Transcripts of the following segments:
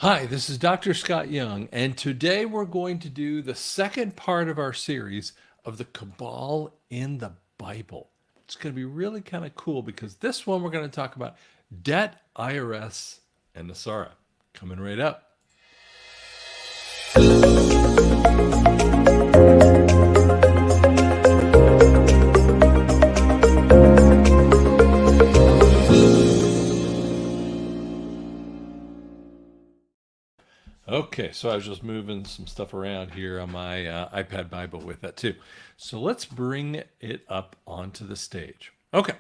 Hi, this is Dr. Scott Young, and today we're going to do the second part of our series of the Cabal in the Bible. It's going to be really kind of cool because this one we're going to talk about debt, IRS, and NESARA. Coming right up. Okay, so I was just moving some stuff around here on my iPad Bible with that too. So let's bring it up onto the stage. Okay,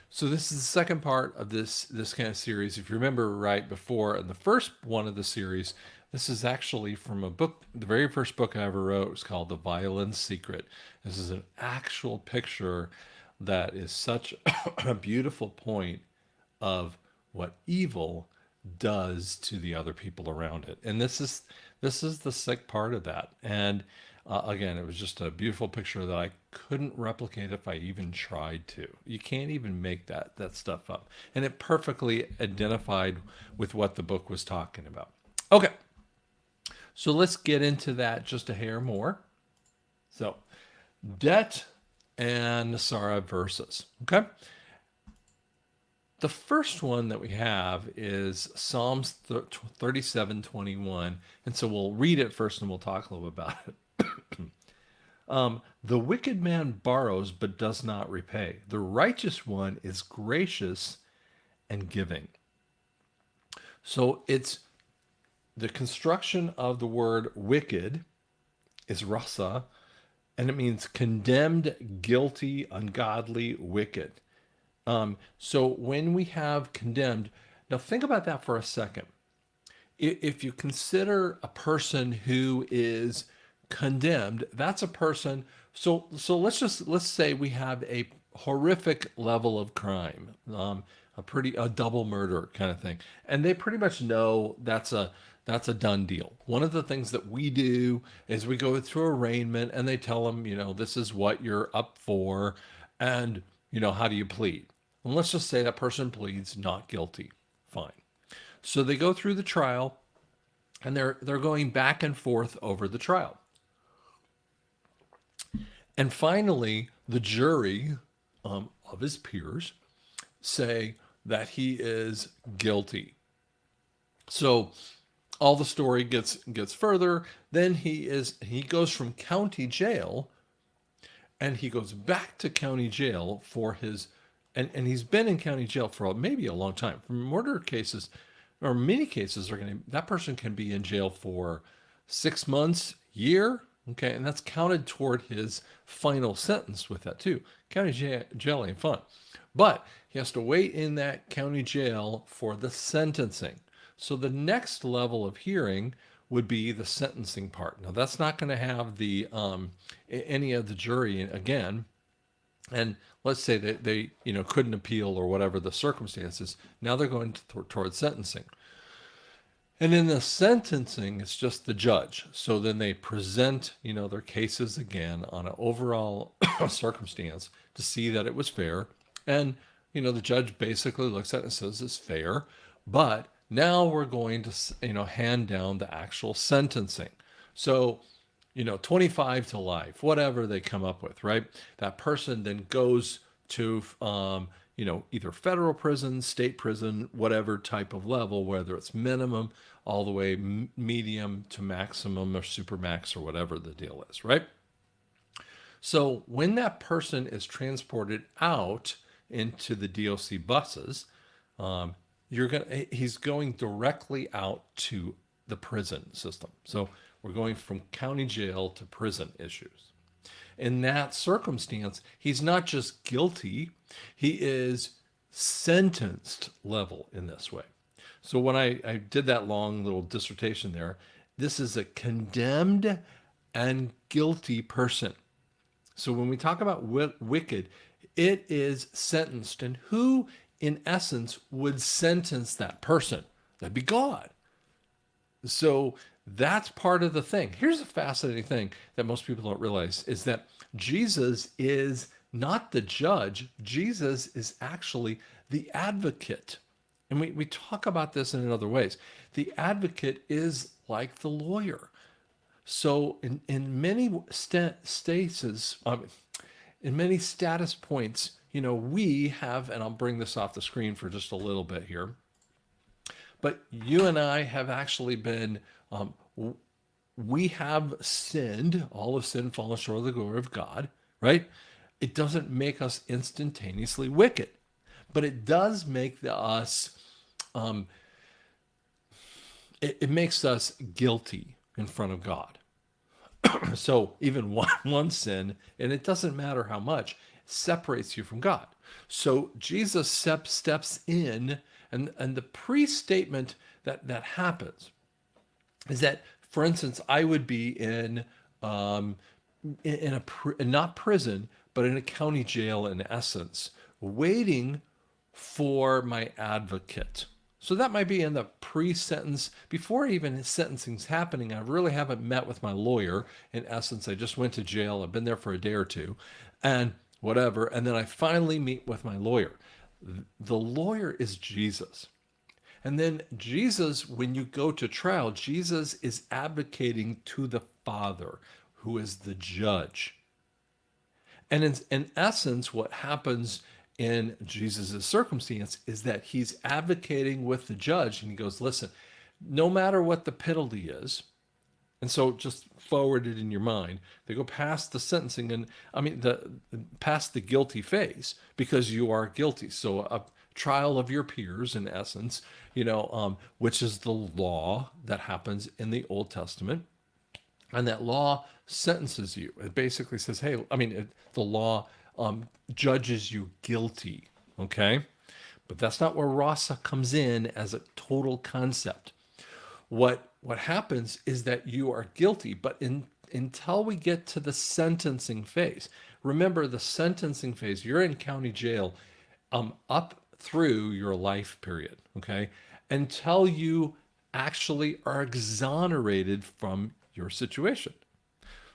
so this is the second part of this kind of series. If you remember right before, in the first one of the series, this is actually from a book, the very first book I ever wrote. It's called The Violence Secret. This is an actual picture that is such a beautiful point of what evil does to the other people around it. And this is the sick part of that. And again, it was just a beautiful picture that I couldn't replicate if I even tried to. You can't even make that stuff up. And it perfectly identified with what the book was talking about. Okay, so let's get into that just a hair more. So, debt and NESARA verses. Okay, the first one that we have is Psalms 37:21. And so we'll read it first and we'll talk a little bit about it. The wicked man borrows but does not repay. The righteous one is gracious and giving. So it's the construction of the word wicked is rasa, and it means condemned, guilty, ungodly, wicked. So when we have condemned, now think about that for a second. If you consider a person who is condemned, that's a person. So let's say we have a horrific level of crime, a double murder kind of thing, and they pretty much know that's a done deal. One of the things that we do is we go through arraignment, and they tell them, this is what you're up for, and how do you plead? And let's just say that person pleads not guilty. Fine. So they go through the trial, and they're going back and forth over the trial. And finally, the jury of his peers say that he is guilty. So all the story gets further. Then he goes from county jail, and he goes back to county jail for his and he's been in county jail for maybe a long time. For murder cases, or many cases, that person can be in jail for 6 months, year, okay, and that's counted toward his final sentence with that too. County jail ain't fun, but he has to wait in that county jail for the sentencing. So the next level of hearing would be the sentencing part. Now that's not going to have the any of the jury again, and let's say that they couldn't appeal or whatever the circumstances. Now they're going towards sentencing, and in the sentencing it's just the judge. So then they present their cases again on an overall circumstance to see that it was fair. And the judge basically looks at it and says it's fair, but now we're going to hand down the actual sentencing. So 25 to life, whatever they come up with, right? That person then goes to, either federal prison, state prison, whatever type of level, whether it's minimum all the way medium to maximum or super max or whatever the deal is, right? So when that person is transported out into the DOC buses, he's going directly out to the prison system. So we're going from county jail to prison issues. In that circumstance, he's not just guilty, he is sentenced level in this way. So when I did that long little dissertation there, this is a condemned and guilty person. So when we talk about wicked, it is sentenced. And who, in essence, would sentence that person? That'd be God. So that's part of the thing. Here's a fascinating thing that most people don't realize is that Jesus is not the judge. Jesus is actually the advocate. And we talk about this in other ways. The advocate is like the lawyer. So in many states, in many status points, we have, and I'll bring this off the screen for just a little bit here, but you and I have actually been, we have sinned, all of sin fallen short of the glory of God, right? It doesn't make us instantaneously wicked, but it does make us, um, it makes us guilty in front of God. So even one sin, and it doesn't matter how much, separates you from God. So Jesus steps in, and the pre-statement that happens is that, for instance, I would be in not prison, but in a county jail in essence, waiting for my advocate. So that might be in the pre-sentence, before even his sentencing's happening. I really haven't met with my lawyer. In essence, I just went to jail. I've been there for a day or two and whatever. And then I finally meet with my lawyer. The lawyer is Jesus. And then Jesus, when you go to trial, Jesus is advocating to the Father, who is the judge. And in essence, what happens in Jesus' circumstance is that he's advocating with the judge, and he goes, listen, no matter what the penalty is, and so just forward it in your mind, they go past the sentencing, and I mean, past the guilty phase, because you are guilty. So a trial of your peers, in essence, which is the law that happens in the Old Testament. And that law sentences you. It basically says, hey, the law judges you guilty, okay? But that's not where rasa comes in as a total concept. What happens is that you are guilty, but until we get to the sentencing phase, remember the sentencing phase, you're in county jail up through your life period, okay? Until you actually are exonerated from your situation.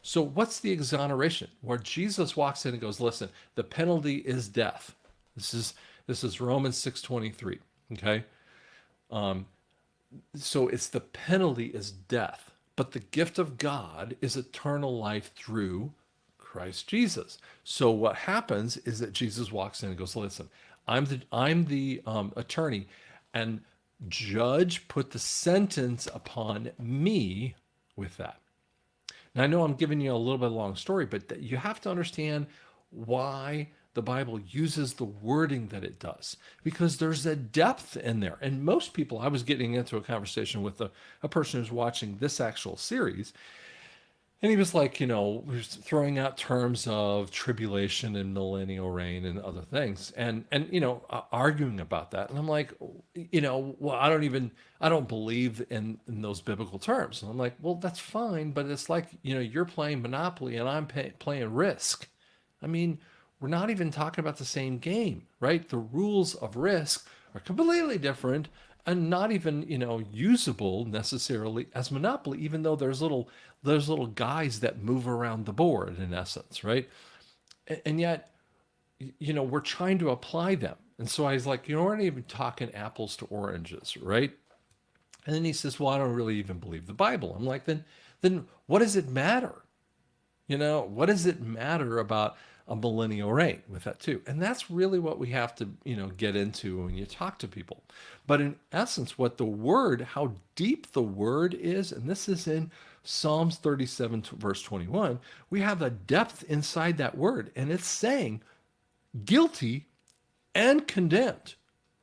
So what's the exoneration? Where Jesus walks in and goes, listen, the penalty is death. This is Romans 6:23. Okay. So it's the penalty is death, but the gift of God is eternal life through Christ Jesus. So what happens is that Jesus walks in and goes, listen, I'm the attorney, and judge, put the sentence upon me with that. Now, I know I'm giving you a little bit of a long story, but you have to understand why the Bible uses the wording that it does, because there's a depth in there. And most people, I was getting into a conversation with a person who's watching this actual series, and he was like, he was throwing out terms of tribulation and millennial reign and other things, and arguing about that. And I'm like, well, I don't believe in those biblical terms. And I'm like, well, that's fine, but it's like, you're playing Monopoly and I'm playing Risk. I mean, we're not even talking about the same game, right? The rules of Risk are completely different and not even, usable necessarily as Monopoly, even though there's little guys that move around the board in essence, right? And yet, we're trying to apply them. And so I was like, we're not even talking apples to oranges, right? And then he says, well, I don't really even believe the Bible. I'm like, then what does it matter? What does it matter about a millennial reign with that too? And that's really what we have to, get into when you talk to people. But in essence, how deep the word is, and this is in Psalms 37 verse 21, we have a depth inside that word, and it's saying guilty and condemned.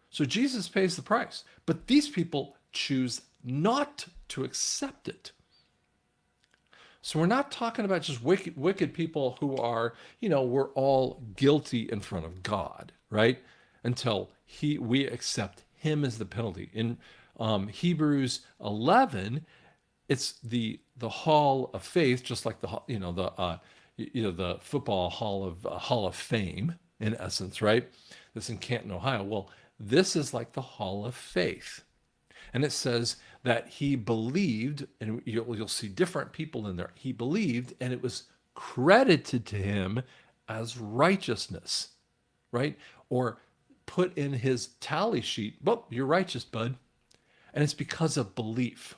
So Jesus pays the price, but these people choose not to accept it. So we're not talking about just wicked people who are, we're all guilty in front of God, right? Until we accept him as the penalty. In Hebrews 11, it's the hall of faith, just like the football hall of fame in essence, right? This in Canton, Ohio. Well, this is like the hall of faith. And it says that he believed, and you'll see different people in there. He believed, and it was credited to him as righteousness, right? Or put in his tally sheet, well, you're righteous, bud. And it's because of belief.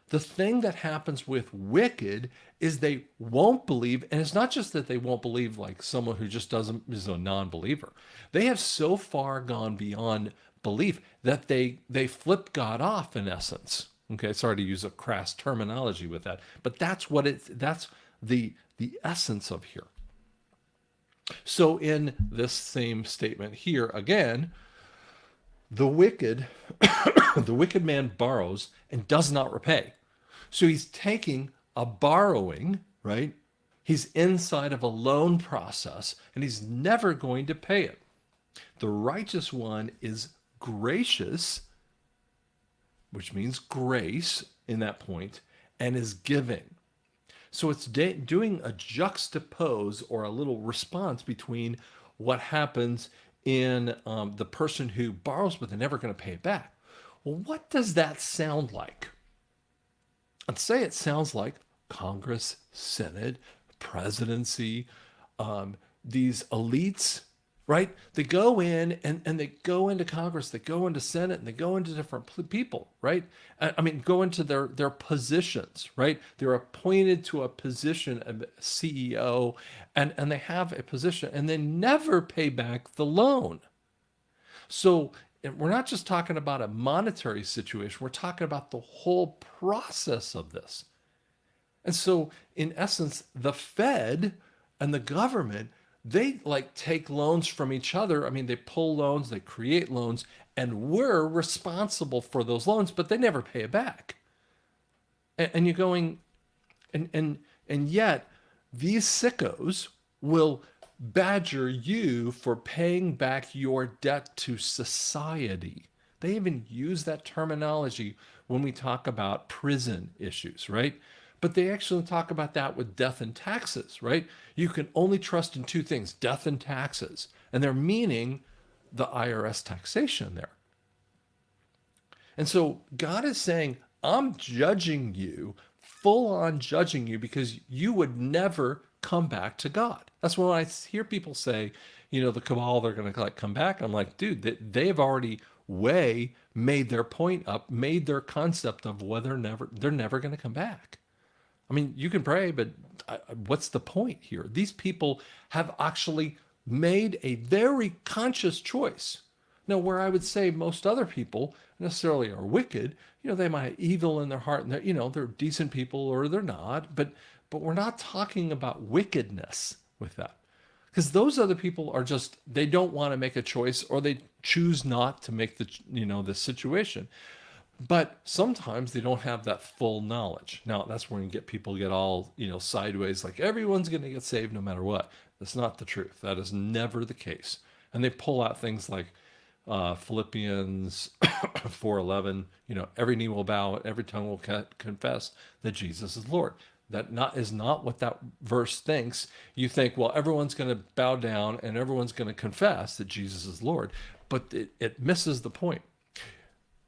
The thing that happens with wicked is they won't believe. And it's not just that they won't believe like someone who just doesn't, is a non-believer. They have so far gone beyond belief that they flip God off in essence. Okay, sorry to use a crass terminology with that, but that's the essence of here. So in this same statement here, again, the wicked, the wicked man borrows and does not repay. So he's taking a borrowing, right? He's inside of a loan process and he's never going to pay it. The righteous one is gracious, which means grace in that point, and is giving. So it's doing a juxtapose or a little response between what happens in the person who borrows but they're never going to pay it back. Well, what does that sound like? I'd say it sounds like Congress, Senate, presidency, these elites, right? They go in and they go into Congress, they go into Senate, and they go into different people, right? I mean, go into their positions, right? They're appointed to a position of CEO and they have a position and they never pay back the loan. So we're not just talking about a monetary situation, we're talking about the whole process of this. And so, in essence, the Fed and the government, they like take loans from each other. I mean, they pull loans, they create loans, and we're responsible for those loans, but they never pay it back. And you're going, and yet these sickos will badger you for paying back your debt to society. They even use that terminology when we talk about prison issues, right? But they actually talk about that with death and taxes, right? You can only trust in two things, death and taxes. And they're meaning the IRS taxation there. And so God is saying, I'm judging you, full on judging you, because you would never come back to God. That's when I hear people say, the Cabal, they're going to like come back. I'm like, dude, they've already way made their point up, made their concept of whether they're never going to come back. I mean, you can pray, but what's the point here? These people have actually made a very conscious choice. Now, where I would say most other people necessarily are wicked, they might have evil in their heart and they're decent people or they're not, but we're not talking about wickedness with that. Because those other people are just, they don't want to make a choice or they choose not to make the situation. But sometimes they don't have that full knowledge. Now, that's where you get people get all, sideways, like everyone's going to get saved no matter what. That's not the truth. That is never the case. And they pull out things like Philippians 4:11, every knee will bow, every tongue will confess that Jesus is Lord. That is not what that verse thinks. You think, well, everyone's going to bow down and everyone's going to confess that Jesus is Lord. But it misses the point.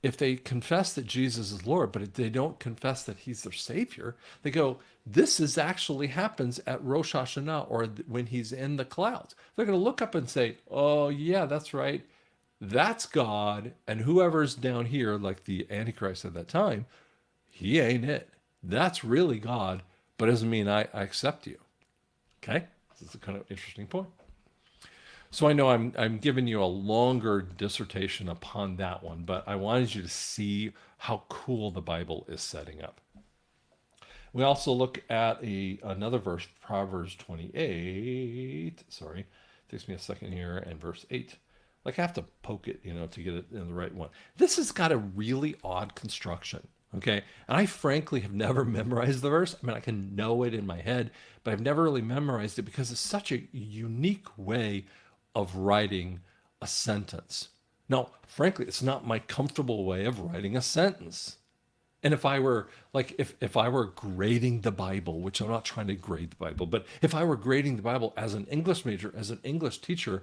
If they confess that Jesus is Lord, but they don't confess that he's their Savior, they go, this is actually happens at Rosh Hashanah or when he's in the clouds. They're going to look up and say, oh, yeah, that's right. That's God. And whoever's down here, like the Antichrist at that time, he ain't it. That's really God, but doesn't mean I accept you. Okay? This is a kind of interesting point. So I know I'm giving you a longer dissertation upon that one, but I wanted you to see how cool the Bible is setting up. We also look at another verse, Proverbs 28. Sorry, it takes me a second here, and verse 8. Like I have to poke it, to get it in the right one. This has got a really odd construction. Okay. And I frankly have never memorized the verse. I mean, I can know it in my head, but I've never really memorized it because it's such a unique way of writing a sentence. Now, frankly, it's not my comfortable way of writing a sentence. And if I were if I were grading the Bible, which I'm not trying to grade the Bible, but if I were grading the Bible as an English major, as an English teacher,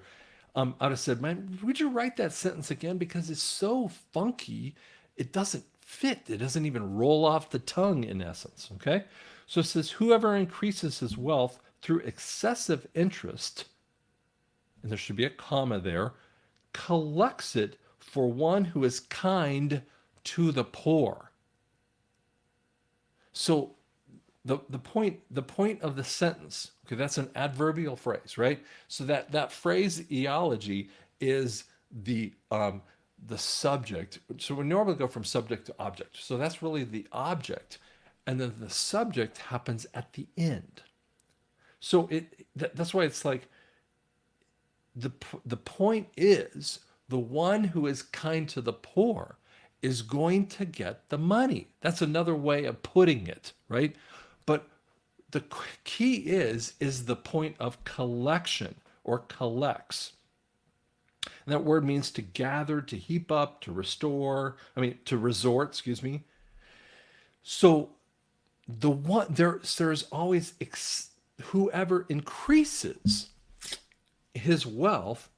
I'd have said, man, would you write that sentence again? Because it's so funky, it doesn't fit. It doesn't even roll off the tongue in essence. Okay. So it says, whoever increases his wealth through excessive interest, and there should be a comma there, collects it for one who is kind to the poor. So the point of the sentence, okay, that's an adverbial phrase, right? So that phrase eology is the subject. So we normally go from subject to object. So that's really the object, and then the subject happens at the end. So that's why it's like the point is the one who is kind to the poor is going to get the money. That's another way of putting it, right? But the key is the point of collection or collects. And that word means to gather, to heap up, to restore, to resort, excuse me. So there's always whoever increases his wealth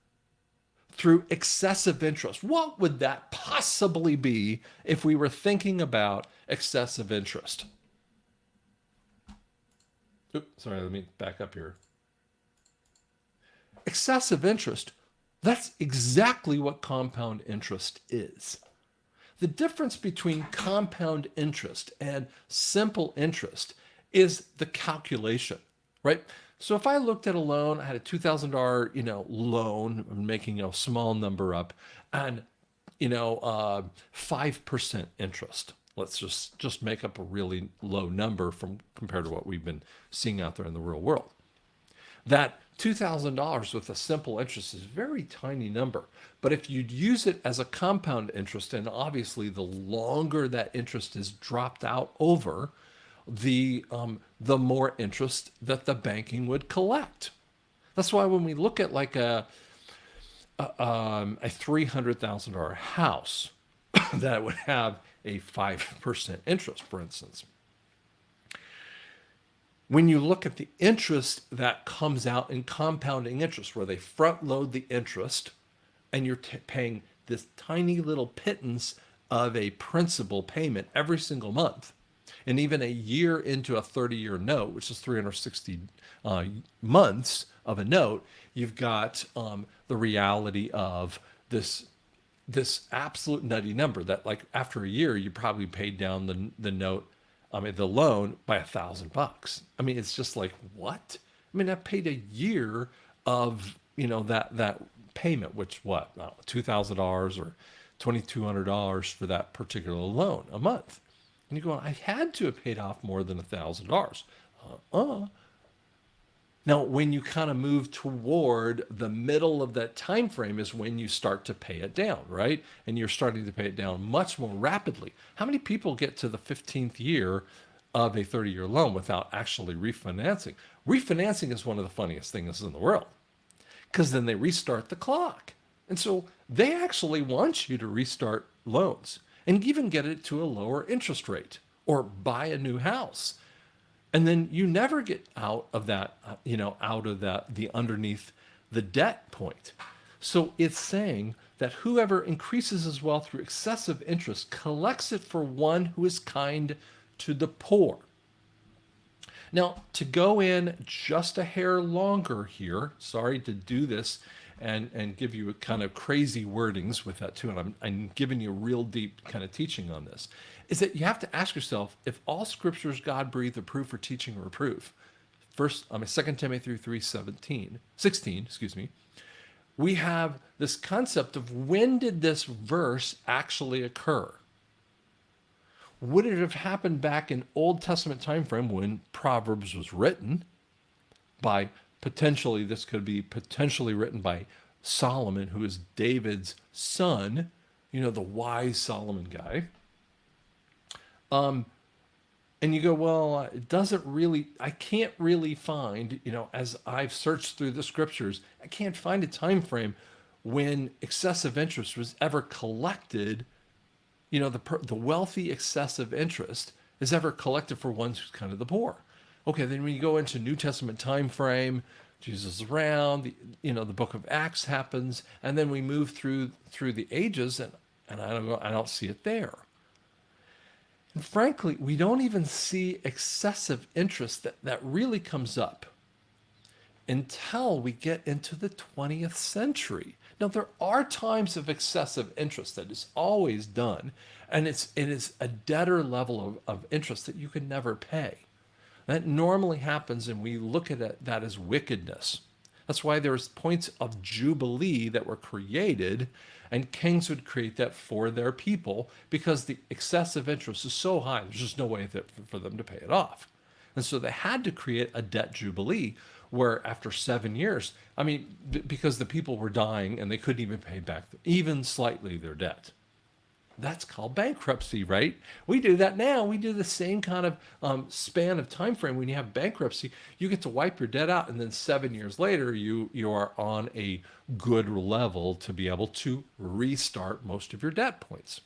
through excessive interest. What would that possibly be if we were thinking about excessive interest? Oops, sorry, let me back up here. Excessive interest, that's exactly what compound interest is. The difference between compound interest and simple interest is the calculation, right? So if I looked at a loan, I had a $2,000, loan, I'm making a small number up, and 5% interest. Let's just make up a really low number compared to what we've been seeing out there in the real world. That $2,000 with a simple interest is a very tiny number. But if you'd use it as a compound interest, and obviously the longer that interest is dropped out over, the more interest that the banking would collect. That's why when we look at like a $300,000 house that would have a 5% interest, for instance, when you look at the interest that comes out in compounding interest, where they front load the interest and you're paying this tiny little pittance of a principal payment every single month, and even a year into a 30-year note, which is 360 months of a note, you've got the reality of this absolute nutty number that, like, after a year, you probably paid down the note, the loan by $1,000. It's just like, what? I paid a year of that payment, which what, $2,000 or $2,200 for that particular loan a month. And you go, I had to have paid off more than $1,000. Now, when you kind of move toward the middle of that time frame is when you start to pay it down, right? And you're starting to pay it down much more rapidly. How many people get to the 15th year of a 30-year loan without actually refinancing? Refinancing is one of the funniest things in the world, because then they restart the clock. And so they actually want you to restart loans and even get it to a lower interest rate or buy a new house. And then you never get out of that, the underneath the debt point. So it's saying that whoever increases his wealth through excessive interest collects it for one who is kind to the poor. Now, to go in just a hair longer here, sorry to do this and give you a kind of crazy wordings with that too, and I'm giving you a real deep kind of teaching on this, is that you have to ask yourself, if all scriptures God breathed approve for teaching or reproof, 2 Timothy 3:16, we have this concept of, when did this verse actually occur? Would it have happened back in Old Testament time frame when Proverbs was written by this could be potentially written by Solomon, who is David's son, the wise Solomon guy. And you go, well, I can't really find, as I've searched through the scriptures, I can't find a time frame when excessive interest was ever collected. The wealthy excessive interest is ever collected for ones who's kind of the poor. Okay, then when you go into New Testament time frame, Jesus is around, the book of Acts happens, and then we move through the ages, and I don't see it there. And frankly, we don't even see excessive interest that really comes up until we get into the 20th century. Now, there are times of excessive interest that is always done, and it is a debtor level of interest that you can never pay. That normally happens, and we look at that as wickedness. That's why there's points of Jubilee that were created, and kings would create that for their people because the excessive interest is so high, there's just no way for them to pay it off. And so they had to create a debt Jubilee where after 7 years, I mean, because the people were dying and they couldn't even pay back even slightly their debt. That's called bankruptcy, right? We do that now. We do the same kind of span of time frame. When you have bankruptcy, you get to wipe your debt out, and then 7 years later, you are on a good level to be able to restart most of your debt points.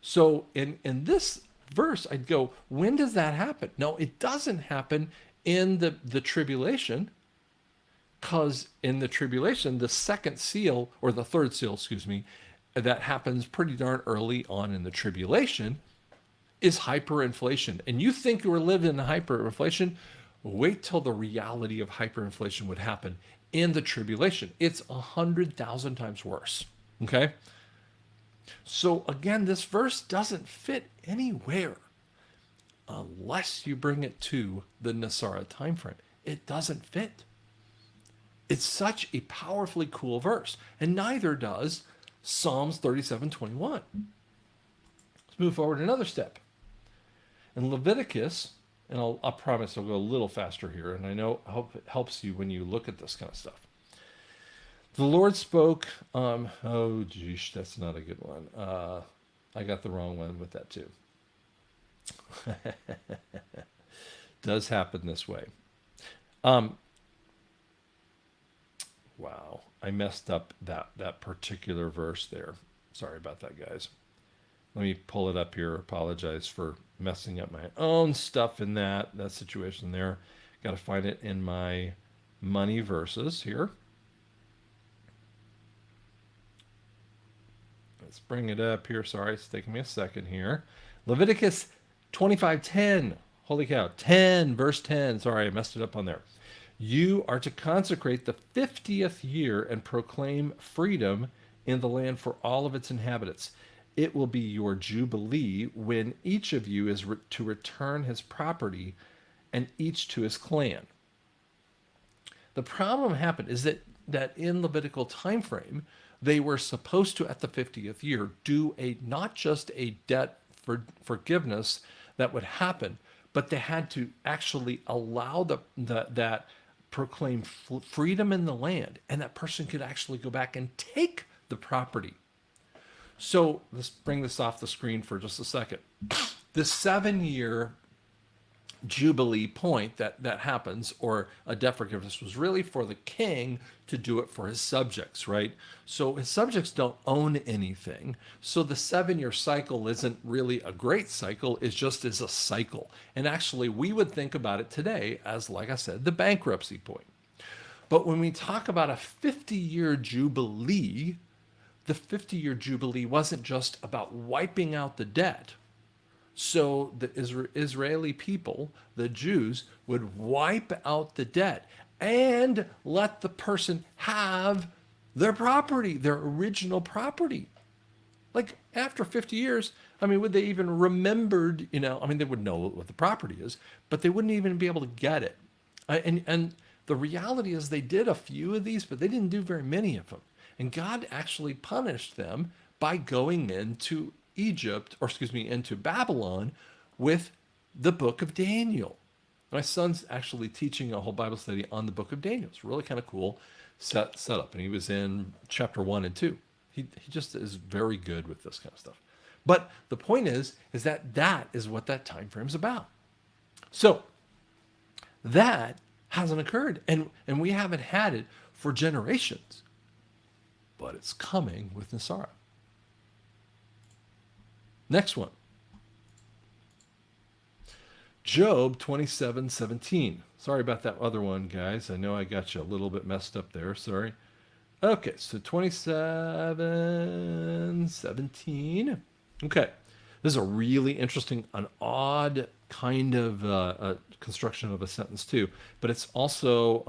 So in this verse, I'd go, when does that happen? No, it doesn't happen in the tribulation, because in the tribulation, the second seal, or the third seal, excuse me, that happens pretty darn early on in the tribulation is hyperinflation. And you think you were living in hyperinflation? Wait till the reality of hyperinflation would happen in the tribulation. It's 100,000 times worse. Okay? So again, this verse doesn't fit anywhere unless you bring it to the NESARA time frame. It doesn't fit. It's such a powerfully cool verse, and neither does Psalms 37:21. Let's move forward another step. In Leviticus, and I promise I'll go a little faster here, and I know it helps you when you look at this kind of stuff. The Lord spoke, oh geez, that's not a good one. I got the wrong one with that too. Does happen this way. Wow, I messed up that particular verse there. Sorry about that, guys. Let me pull it up here. Apologize for messing up my own stuff in that situation there. Got to find it in my money verses here. Let's bring it up here. Sorry, it's taking me a second here. Leviticus 25:10. Holy cow. 10, verse 10. Sorry, I messed it up on there. You are to consecrate the 50th year and proclaim freedom in the land for all of its inhabitants. It will be your jubilee when each of you is to return his property and each to his clan. The problem happened is that in Levitical time frame, they were supposed to, at the 50th year, do not just a debt for forgiveness that would happen, but they had to actually allow that proclaim freedom in the land, and that person could actually go back and take the property. So let's bring this off the screen for just a second. The 7-year Jubilee point that happens, or a debt forgiveness, was really for the king to do it for his subjects, right? So his subjects don't own anything. So the 7-year cycle isn't really a great cycle. It just is a cycle. And actually, we would think about it today as, like I said, the bankruptcy point. But when we talk about a 50-year Jubilee, the 50-year Jubilee wasn't just about wiping out the debt. So the Israeli people, the Jews, would wipe out the debt and let the person have their property, their original property. Like after 50 years, I mean, would they even remembered, I mean, they would know what the property is, but they wouldn't even be able to get it. And the reality is they did a few of these, but they didn't do very many of them. And God actually punished them by going into into Babylon with the book of Daniel. My son's actually teaching a whole Bible study on the book of Daniel. It's really kind of cool setup. And he was in chapter 1 and 2. He just is very good with this kind of stuff. But the point is that is what that time frame is about. So that hasn't occurred, and we haven't had it for generations. But it's coming with NESARA. Next one. Job 27:17. Sorry about that other one, guys. I know I got you a little bit messed up there. Sorry. Okay, so 27:17. Okay. This is a really interesting, an odd kind of construction of a sentence too, but it's also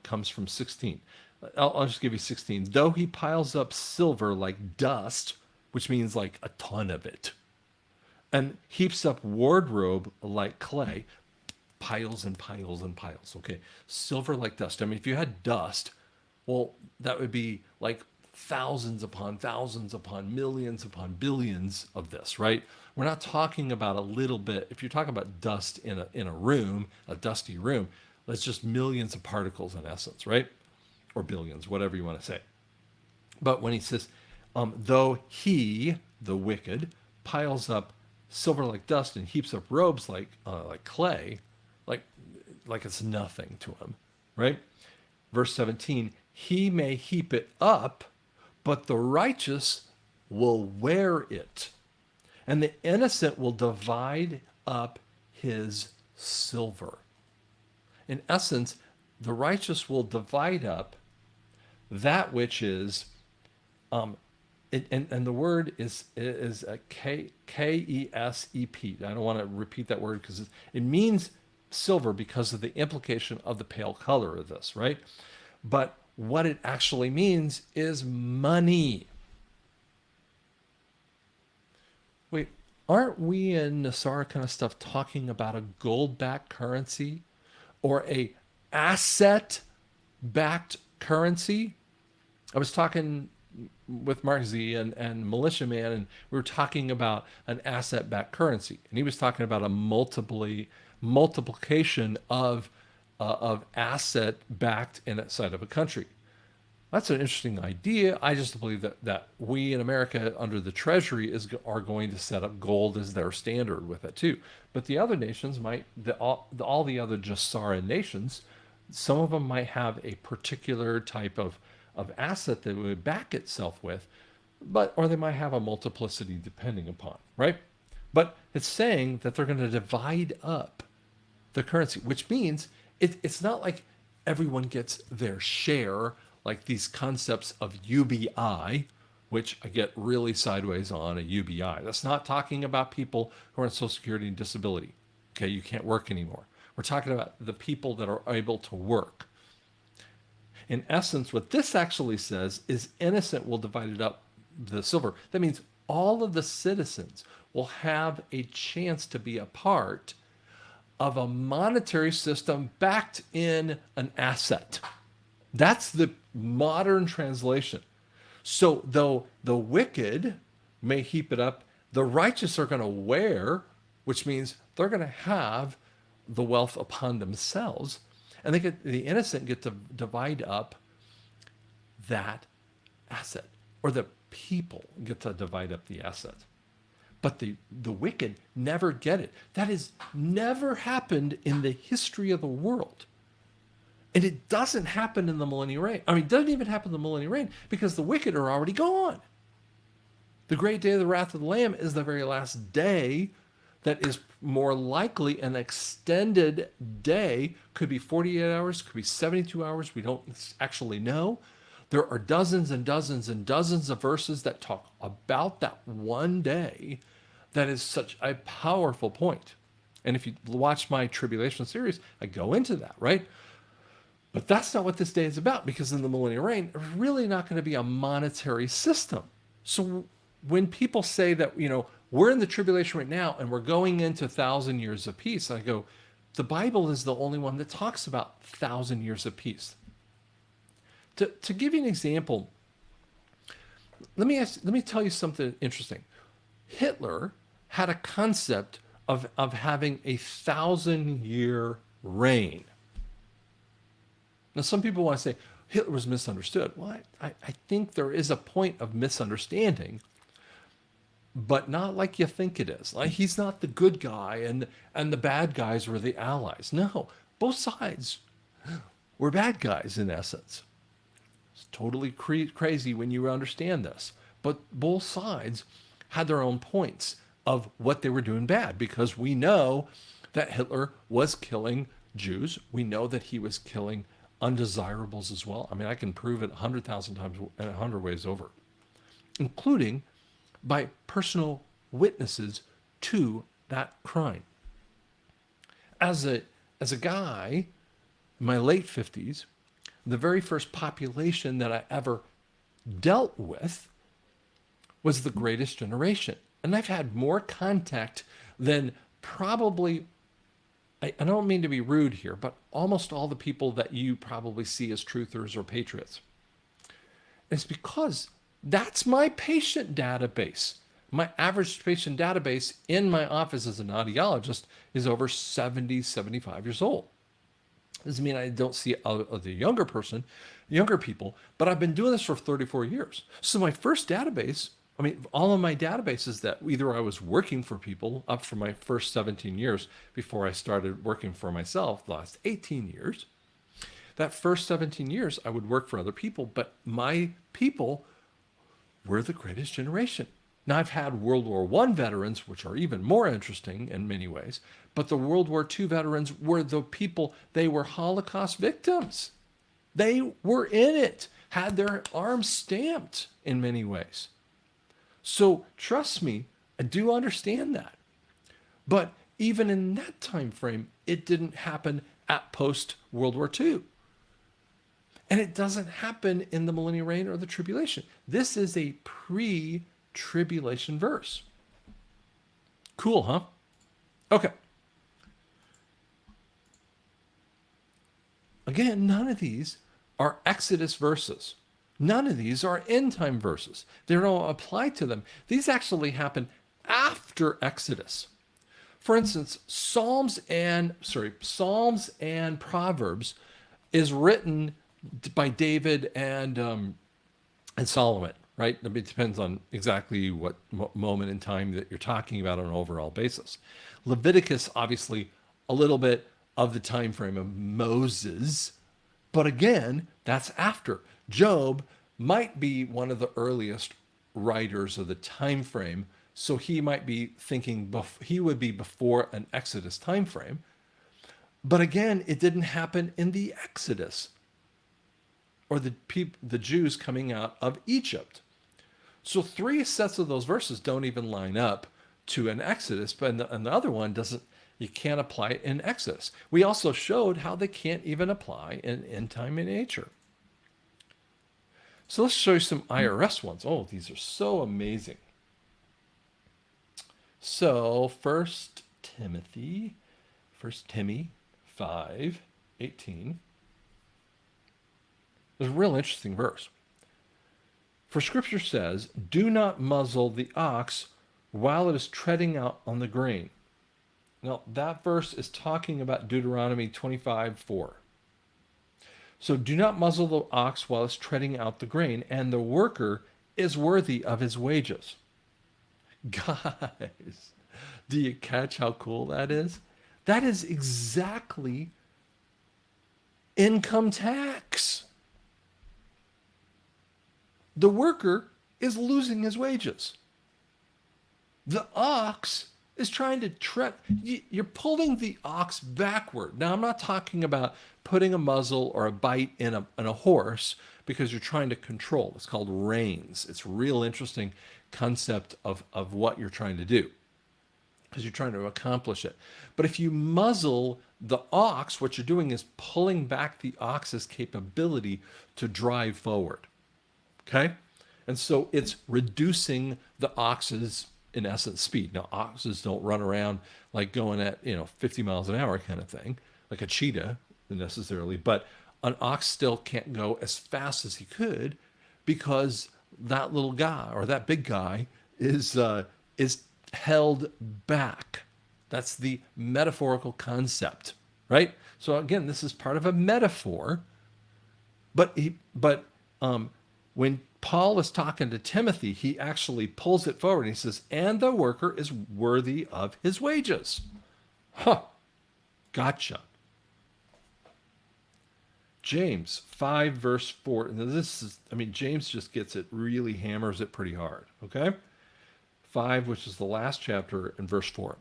comes from 16. I'll just give you 16. Though he piles up silver like dust, which means like a ton of it, and heaps up wardrobe like clay, piles and piles and piles. Okay. Silver like dust. I mean, if you had dust, well, that would be like thousands upon millions upon billions of this, right? We're not talking about a little bit. If you're talking about dust in a room, a dusty room, that's just millions of particles in essence, right? Or billions, whatever you want to say. But when he says, though he, the wicked, piles up silver like dust and heaps up robes like clay, like like it's nothing to him, right? Verse 17, he may heap it up, but the righteous will wear it, and the innocent will divide up his silver. In essence, the righteous will divide up that which is, and the word is a K-E-S-E-P. I don't want to repeat that word because it means silver because of the implication of the pale color of this, right? But what it actually means is money. Wait, aren't we in NESARA kind of stuff talking about a gold-backed currency or a asset-backed currency? I was talking with Mark Z and Militia Man, and we were talking about an asset-backed currency, and he was talking about a multiplication of asset-backed inside of a country. That's an interesting idea. I just believe that we in America under the Treasury are going to set up gold as their standard with it too. But the other nations might, all the other Jasara nations, some of them might have a particular type of asset that it would back itself with, or they might have a multiplicity depending upon, right? But it's saying that they're going to divide up the currency, which means it's not like everyone gets their share, like these concepts of UBI, which I get really sideways on a UBI. That's not talking about people who are on Social Security and disability. Okay, you can't work anymore. We're talking about the people that are able to work. In essence, what this actually says is innocent will divide it up the silver. That means all of the citizens will have a chance to be a part of a monetary system backed in an asset. That's the modern translation. So though the wicked may heap it up, the righteous are going to wear, which means they're going to have the wealth upon themselves, and the innocent get to divide up that asset, or the people get to divide up the asset. But the wicked never get it. That has never happened in the history of the world. And it doesn't happen in the millennial reign. I mean, it doesn't even happen in the millennial reign because the wicked are already gone. The great day of the wrath of the Lamb is the very last day that is more likely an extended day. Could be 48 hours, could be 72 hours. We don't actually know. There are dozens and dozens and dozens of verses that talk about that one day. That is such a powerful point. And if you watch my tribulation series, I go into that, right? But that's not what this day is about, because in the millennial reign, there's really not going to be a monetary system. So when people say that, we're in the tribulation right now and we're going into 1,000 years of peace, I go, the Bible is the only one that talks about 1,000 years of peace. To give you an example, let me tell you something interesting. Hitler had a concept of having a 1,000-year reign. Now, some people want to say Hitler was misunderstood. Well, I think there is a point of misunderstanding, but not like you think it is. Like, he's not the good guy and the bad guys were the allies. No, both sides were bad guys in essence. It's totally crazy when you understand this. But both sides had their own points of what they were doing bad, because we know that Hitler was killing Jews. We know that he was killing undesirables as well. I mean, I can prove it 100,000 times and 100 ways over, including by personal witnesses to that crime. As a guy in my late 50s, the very first population that I ever dealt with was the greatest generation. And I've had more contact than probably, I don't mean to be rude here, but almost all the people that you probably see as truthers or patriots. It's because that's my patient database. My average patient database in my office as an audiologist is over 70, 75 years old. Doesn't mean I don't see the younger people, but I've been doing this for 34 years. So my first database, I mean, all of my databases that either I was working for people up for my first 17 years before I started working for myself, the last 18 years, that first 17 years I would work for other people, but my people were the greatest generation. Now, I've had World War I veterans, which are even more interesting in many ways, but the World War II veterans were the people, they were Holocaust victims. They were in it, had their arms stamped in many ways. So trust me, I do understand that. But even in that time frame, it didn't happen at post World War II. And it doesn't happen in the millennial reign or the tribulation. This is a pre-tribulation verse. Cool, huh? Okay. Again, none of these are Exodus verses. None of these are end time verses. They don't apply to them. These actually happen after Exodus. For instance, Psalms and Proverbs is written by David and Solomon, right? It depends on exactly what moment in time that you're talking about on an overall basis. Leviticus, obviously, a little bit of the time frame of Moses, but again, that's after. Job might be one of the earliest writers of the time frame, so he might be thinking he would be before an Exodus time frame. But again, it didn't happen in the Exodus or the Jews coming out of Egypt. So 3 sets of those verses don't even line up to an Exodus, but and the other one doesn't. You can't apply it in Exodus. We also showed how they can't even apply in end time in nature. So let's show you some IRS ones. Oh, these are so amazing. So 1 Timmy 5:18. There's a real interesting verse. For scripture says, do not muzzle the ox while it is treading out on the grain. Now, that verse is talking about Deuteronomy 25:4. So do not muzzle the ox while it's treading out the grain, and the worker is worthy of his wages. Guys, do you catch how cool that is? That is exactly income tax. The worker is losing his wages. The ox is trying to tread. You're pulling the ox backward. Now, I'm not talking about putting a muzzle or a bite in a horse because you're trying to control. It's called reins. It's a real interesting concept of what you're trying to do because you're trying to accomplish it. But if you muzzle the ox, what you're doing is pulling back the ox's capability to drive forward. Okay? And so it's reducing the ox's, in essence, speed. Now, oxes don't run around like going at, 50 miles an hour kind of thing, like a cheetah necessarily, but an ox still can't go as fast as he could because that little guy or that big guy is held back. That's the metaphorical concept, right? So again, this is part of a metaphor, but when Paul is talking to Timothy, he actually pulls it forward and he says, and the worker is worthy of his wages. Huh. Gotcha. James 5 verse 4. Now James just gets it, really hammers it pretty hard. Okay? 5, which is the last chapter, in verse 4.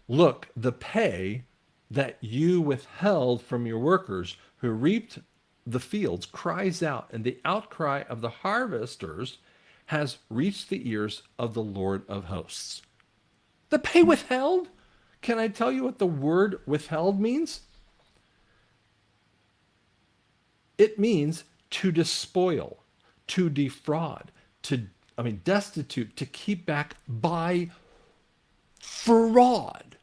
Look, the pay that you withheld from your workers who reaped the fields cries out, and the outcry of the harvesters has reached the ears of the Lord of hosts. The pay withheld? Can I tell you what the word withheld means? It means to despoil, to defraud, destitute, to keep back by fraud.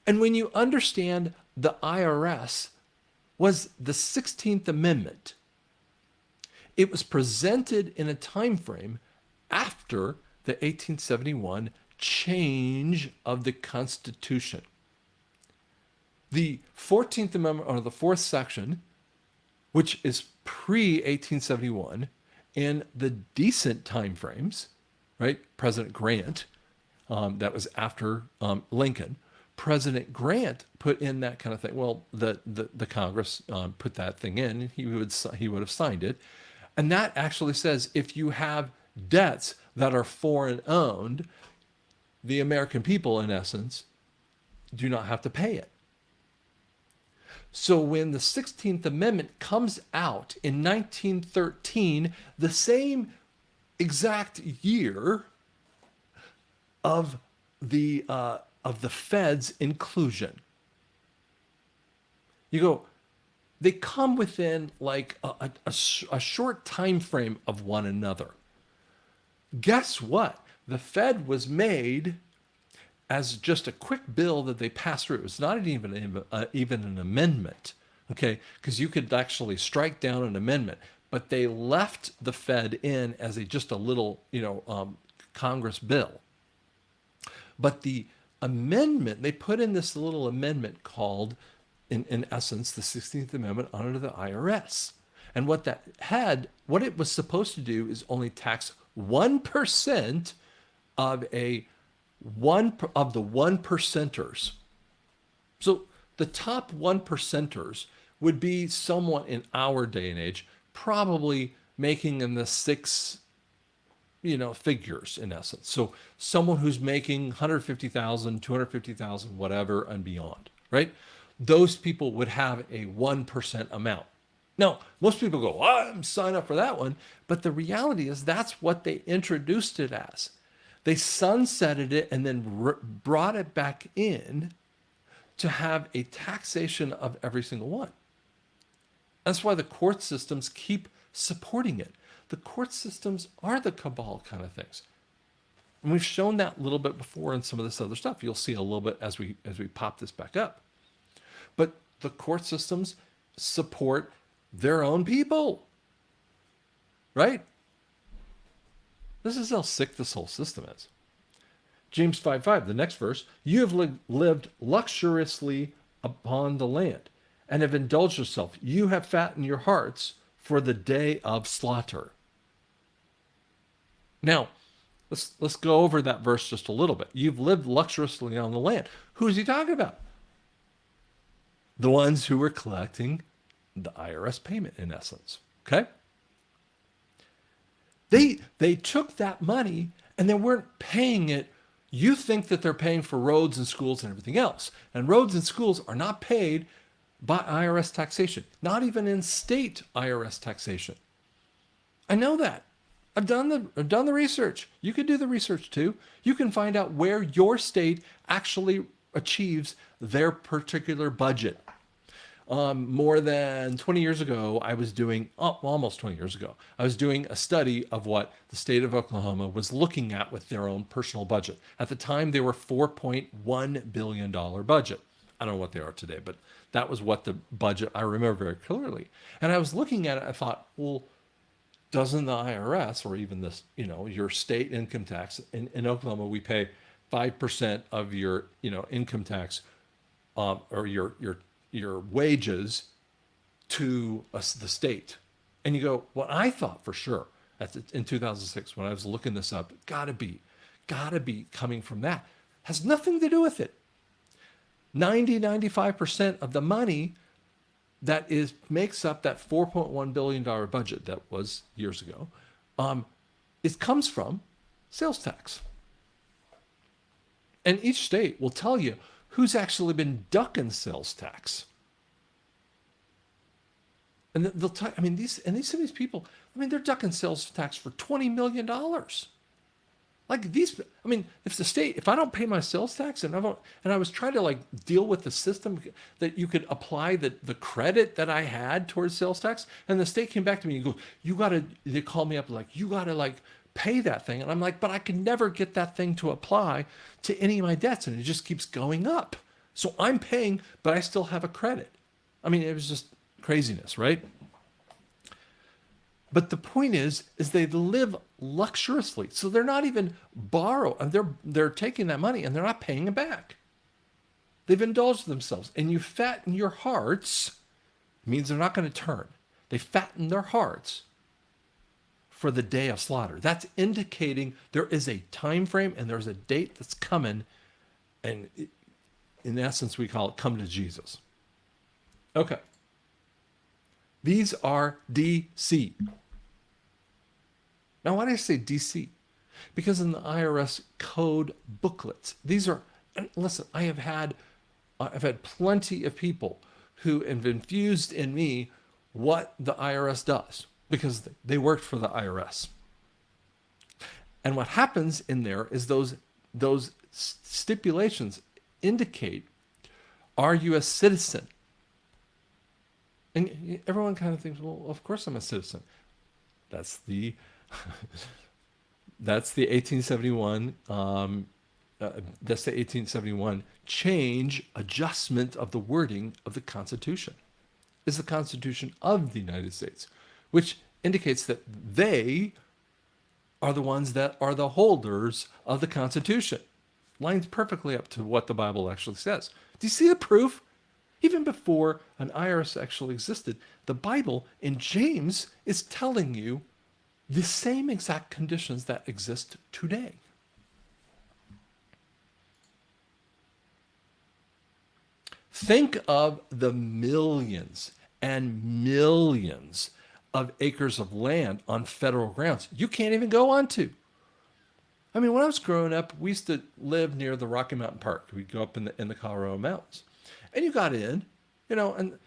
And when you understand the IRS was the 16th Amendment, it was presented in a time frame after the 1871 change of the Constitution. The 14th Amendment, or the fourth section, which is pre-1871, in the decent time frames, right? President Grant, that was after Lincoln. President Grant put in that kind of thing. Well, the Congress put that thing in, and he would have signed it. And that actually says if you have debts that are foreign owned, the American people, in essence, do not have to pay it. So when the 16th Amendment comes out in 1913, the same exact year of the Fed's inclusion, you go, they come within like a short time frame of one another. Guess what? The Fed was made as just a quick bill that they passed through. It was not even an amendment, okay? Because you could actually strike down an amendment, but they left the Fed in as just a little, Congress bill. But the amendment, they put in this little amendment called, in essence, the 16th Amendment under the IRS. And what it was supposed to do is only tax 1% of the 1%ers. So the top 1%ers would be someone in our day and age, probably making in the six, figures in essence. So someone who's making 150,000, 250,000, whatever, and beyond, right? Those people would have a 1% amount. Now, most people go, I'm sign up for that one. But the reality is that's what they introduced it as. They sunsetted it and then brought it back in to have a taxation of every single one. That's why the court systems keep supporting it. The court systems are the cabal kind of things. And we've shown that a little bit before in some of this other stuff. You'll see a little bit as we pop this back up. But the court systems support their own people, right? This is how sick this whole system is. James 5:5, the next verse, you have lived luxuriously upon the land and have indulged yourself. You have fattened your hearts for the day of slaughter. Now, let's go over that verse just a little bit. You've lived luxuriously on the land. Who is he talking about? The ones who were collecting the IRS payment, in essence. Okay? They took that money and they weren't paying it. You think that they're paying for roads and schools and everything else. And roads and schools are not paid by IRS taxation, not even in state IRS taxation. I know that. I've done the research. You could do the research too. You can find out where your state actually achieves their particular budget. More than 20 years ago, I was doing, almost 20 years ago, I was doing a study of what the state of Oklahoma was looking at with their own personal budget. At the time, they were $4.1 billion budget. I don't know what they are today, but that was what the budget, I remember very clearly. And I was looking at it, I thought, well, doesn't the IRS, or even this, your state income tax, in Oklahoma, we pay 5% of your, income tax, or your wages to the state. And you go, well, I thought for sure in 2006 when I was looking this up, gotta be coming from that. Has nothing to do with it. 95% of the money that makes up that $4.1 billion budget that was years ago, it comes from sales tax. And each state will tell you who's actually been ducking sales tax. And they'll tell, some of these people, they're ducking sales tax for $20 million. Like these, I mean, if I don't pay my sales tax and I was trying to like deal with the system that you could apply the credit that I had towards sales tax, and the state came back to me and go, they called me up like, you gotta like pay that thing. And I'm like, but I can never get that thing to apply to any of my debts. And it just keeps going up. So I'm paying, but I still have a credit. I mean, it was just craziness, right? But the point is they live luxuriously. So they're not even they're taking that money and they're not paying it back. They've indulged themselves. And you fatten your hearts, means they're not going to turn. They fatten their hearts for the day of slaughter. That's indicating there is a time frame and there's a date that's coming. And in essence, we call it come to Jesus. Okay. These are DC. Now, why do I say DC? Because in the IRS code booklets, these are, listen, I've had plenty of people who have infused in me what the IRS does because they worked for the IRS. And what happens in there is those stipulations indicate, are you a citizen? And everyone kind of thinks, well, of course I'm a citizen. That's the 1871. That's the 1871 change adjustment of the wording of the Constitution. It's the Constitution of the United States, which indicates that they are the ones that are the holders of the Constitution. Lines perfectly up to what the Bible actually says. Do you see the proof? Even before an IRS actually existed, the Bible in James is telling you the same exact conditions that exist today. Think of the millions and millions of acres of land on federal grounds you can't even go onto. I mean, when I was growing up, we used to live near the Rocky Mountain Park. We'd go up in the Colorado Mountains. And you got in, and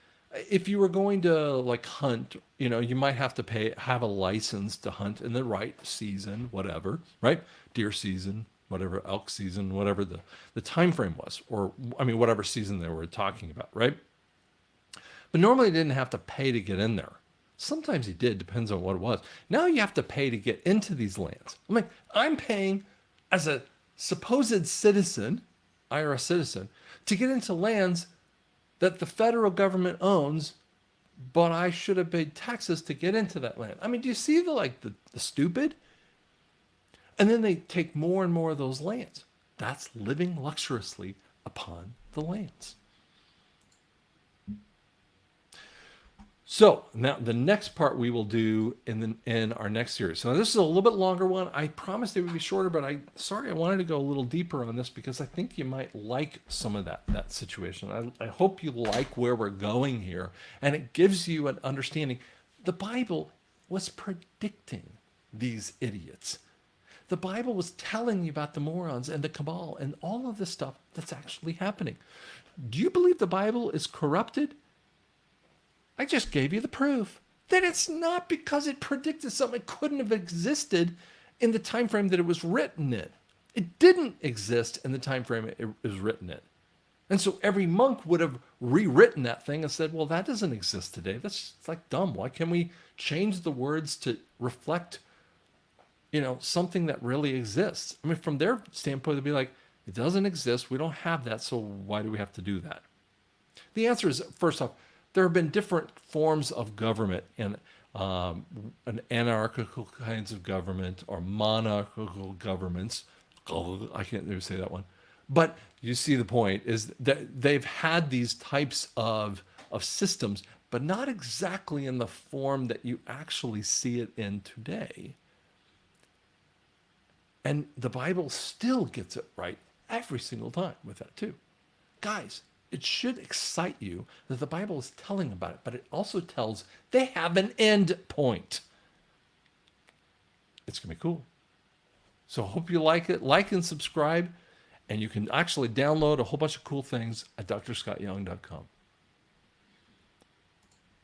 if you were going to like hunt, you might have to have a license to hunt in the right season, whatever, right? Deer season, whatever, elk season, whatever the time frame was, or I mean, whatever season they were talking about, right? But normally you didn't have to pay to get in there. Sometimes you did, depends on what it was. Now you have to pay to get into these lands. I mean, I'm paying as a supposed citizen, IRS citizen, to get into lands that the federal government owns, but I should have paid taxes to get into that land. I mean, do you see the stupid? And then they take more and more of those lands. That's living luxuriously upon the lands. So now the next part we will do in our next series. So this is a little bit longer one. I promised it would be shorter, but I wanted to go a little deeper on this because I think you might like some of that situation. I hope you like where we're going here, and it gives you an understanding. The Bible was predicting these idiots. The Bible was telling you about the morons and the cabal and all of this stuff that's actually happening. Do you believe the Bible is corrupted? I just gave you the proof that it's not because it predicted something that couldn't have existed in the time frame that it was written in. It didn't exist in the time frame it was written in. And so every monk would have rewritten that thing and said, well, that doesn't exist today. That's like dumb. Why can't we change the words to reflect, something that really exists? I mean, from their standpoint, they'd be like, it doesn't exist. We don't have that. So why do we have to do that? The answer is, first off, there have been different forms of government and an anarchical kinds of government or monarchical governments. Oh, I can't even say that one. But you see the point is that they've had these types of systems, but not exactly in the form that you actually see it in today. And the Bible still gets it right every single time with that too. Guys, it should excite you that the Bible is telling about it, but it also tells they have an end point. It's going to be cool. So I hope you like it. Like and subscribe, and you can actually download a whole bunch of cool things at drscottyoung.com.